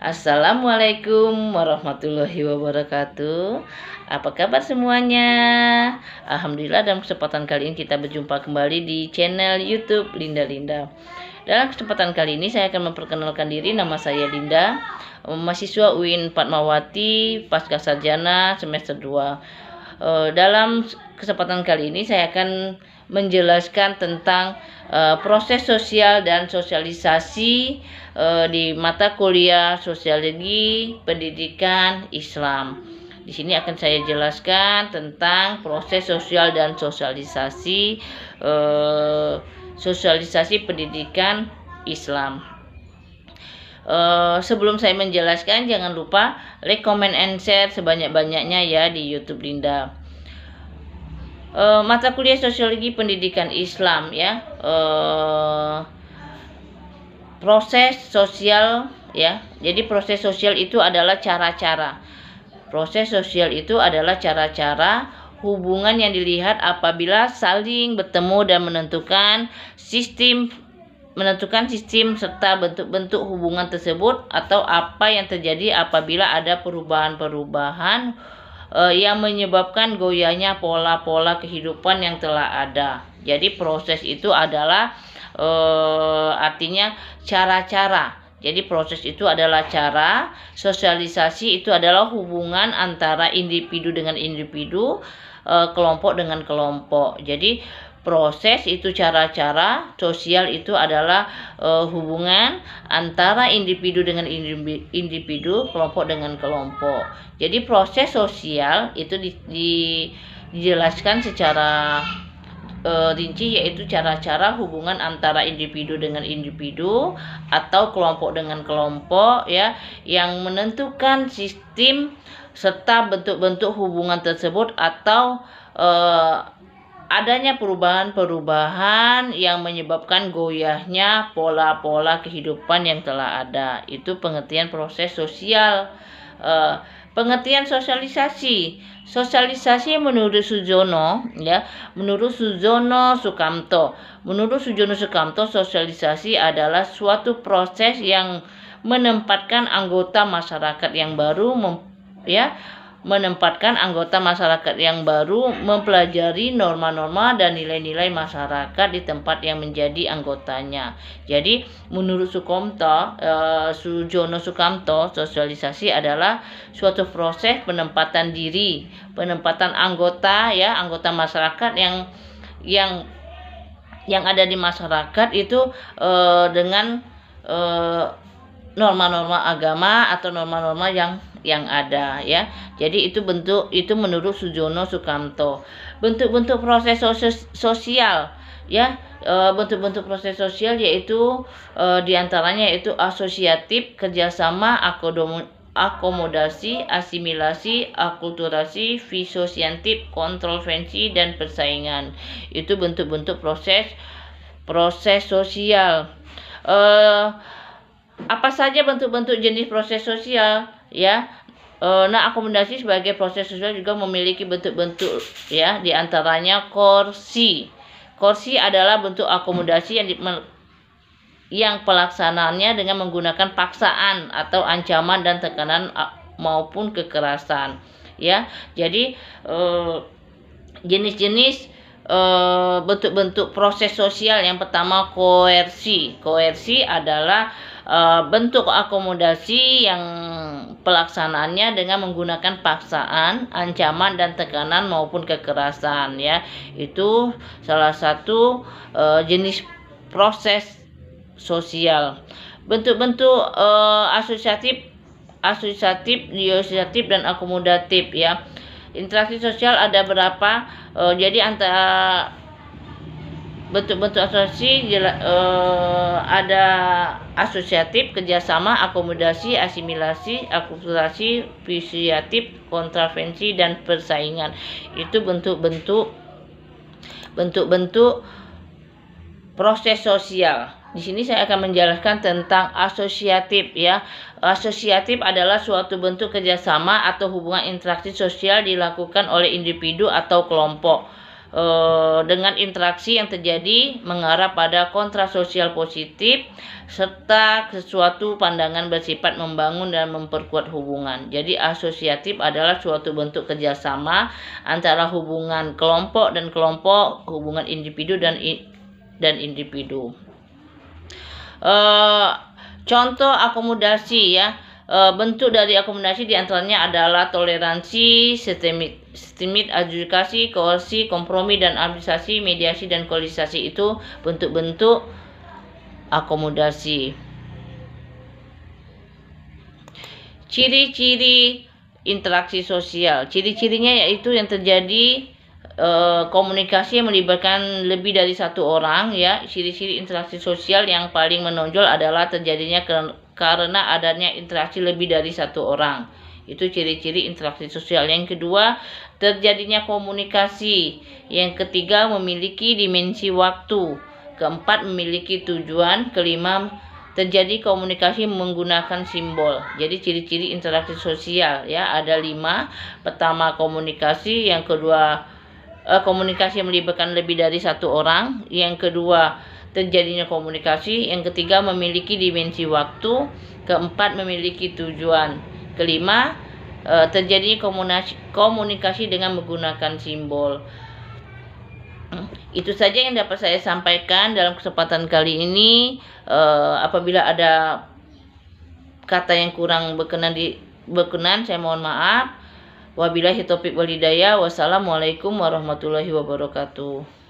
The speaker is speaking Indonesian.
Assalamualaikum warahmatullahi wabarakatuh. Apa kabar semuanya? Alhamdulillah, dalam kesempatan kali ini kita berjumpa kembali di channel YouTube Linda Linda. Dalam kesempatan kali ini saya akan memperkenalkan diri. Nama saya Linda, mahasiswa UIN Fatmawati, pasca sarjana semester 2. Dalam kesempatan kali ini saya akan menjelaskan tentang proses sosial dan sosialisasi di mata kuliah Sosiologi Pendidikan Islam. Di sini akan saya jelaskan tentang proses sosial dan sosialisasi pendidikan Islam. Sebelum saya menjelaskan, jangan lupa like, comment, and share sebanyak-banyaknya ya di YouTube Linda. Mata kuliah Sosiologi Pendidikan Islam ya, proses sosial ya. Jadi proses sosial itu adalah cara-cara. Proses sosial itu adalah cara-cara hubungan yang dilihat apabila saling bertemu dan menentukan sistem serta bentuk-bentuk hubungan tersebut, atau apa yang terjadi apabila ada perubahan-perubahan yang menyebabkan goyahnya pola-pola kehidupan yang telah ada. Jadi proses itu adalah artinya cara-cara. Jadi proses itu adalah cara, sosialisasi itu adalah hubungan antara individu dengan individu, kelompok dengan kelompok. Jadi proses itu cara-cara, sosial itu adalah hubungan antara individu dengan individu, kelompok dengan kelompok. Jadi proses sosial itu dijelaskan secara rinci, yaitu cara-cara hubungan antara individu dengan individu atau kelompok dengan kelompok ya, yang menentukan sistem serta bentuk-bentuk hubungan tersebut, atau adanya perubahan-perubahan yang menyebabkan goyahnya pola-pola kehidupan yang telah ada. Itu pengertian proses sosial. Pengertian sosialisasi. Sosialisasi menurut Sujono ya, menurut Sujono Sukamto. Menurut Sujono Sukamto, sosialisasi adalah suatu proses yang menempatkan anggota masyarakat yang baru mempelajari norma-norma dan nilai-nilai masyarakat di tempat yang menjadi anggotanya. Jadi menurut Sujono Sukamto, sosialisasi adalah suatu proses penempatan anggota ya, anggota masyarakat yang ada di masyarakat itu dengan norma-norma agama atau norma-norma yang ada ya. Jadi itu menurut Sujono Sukamto. Bentuk-bentuk proses sosial ya, bentuk-bentuk proses sosial yaitu diantaranya yaitu asosiatif, kerjasama, akomodasi, asimilasi, akulturasi, fisosiatif, kontroversi, dan persaingan. Itu bentuk-bentuk proses sosial. Apa saja bentuk-bentuk jenis proses sosial ya? Akomodasi sebagai proses sosial juga memiliki bentuk-bentuk ya, diantaranya korsi. Korsi adalah bentuk akomodasi yang pelaksanaannya dengan menggunakan paksaan atau ancaman dan tekanan maupun kekerasan ya. Jadi jenis-jenis bentuk-bentuk proses sosial. Yang pertama, koersi. Koersi adalah bentuk akomodasi yang pelaksanaannya dengan menggunakan paksaan, ancaman, dan tekanan maupun kekerasan ya. Itu salah satu jenis proses sosial. Bentuk-bentuk asosiatif, disosiatif, dan akomodatif ya. Interaksi sosial ada berapa? Jadi antara bentuk-bentuk asosiasi ada asosiatif, kerjasama, akomodasi, asimilasi, akulturasi, fisosiatif, kontravensi, dan persaingan. Itu bentuk-bentuk proses sosial. Di sini saya akan menjelaskan tentang asosiatif ya. Asosiatif adalah suatu bentuk kerjasama atau hubungan interaksi sosial dilakukan oleh individu atau kelompok dengan interaksi yang terjadi mengarah pada kontra sosial positif serta sesuatu pandangan bersifat membangun dan memperkuat hubungan. Jadi asosiatif adalah suatu bentuk kerjasama antara hubungan kelompok dan kelompok, hubungan individu dan individu. Contoh akomodasi ya. Bentuk dari akomodasi diantaranya adalah toleransi, sistemik, adjudikasi, koersi, kompromi, dan arbitrisasi, mediasi, dan koalisasi. Itu bentuk-bentuk akomodasi. Ciri-ciri interaksi sosial. Ciri-cirinya yaitu yang terjadi komunikasi yang melibatkan lebih dari satu orang ya. Ciri-ciri interaksi sosial yang paling menonjol adalah terjadinya karena adanya interaksi lebih dari satu orang. Itu ciri-ciri interaksi sosial. Yang kedua, terjadinya komunikasi. Yang ketiga, memiliki dimensi waktu. Keempat, memiliki tujuan. Kelima, terjadi komunikasi menggunakan simbol. Jadi ciri-ciri interaksi sosial ya ada 5. Pertama, komunikasi. Yang kedua, komunikasi yang melibatkan lebih dari satu orang. Yang kedua, terjadinya komunikasi. Yang ketiga, memiliki dimensi waktu. Keempat, memiliki tujuan. Kelima, terjadinya komunikasi dengan menggunakan simbol. Itu saja yang dapat saya sampaikan dalam kesempatan kali ini. Apabila ada kata yang kurang berkenan, saya mohon maaf. Wabillahi taufiq wal hidayah. Wassalamualaikum warahmatullahi wabarakatuh.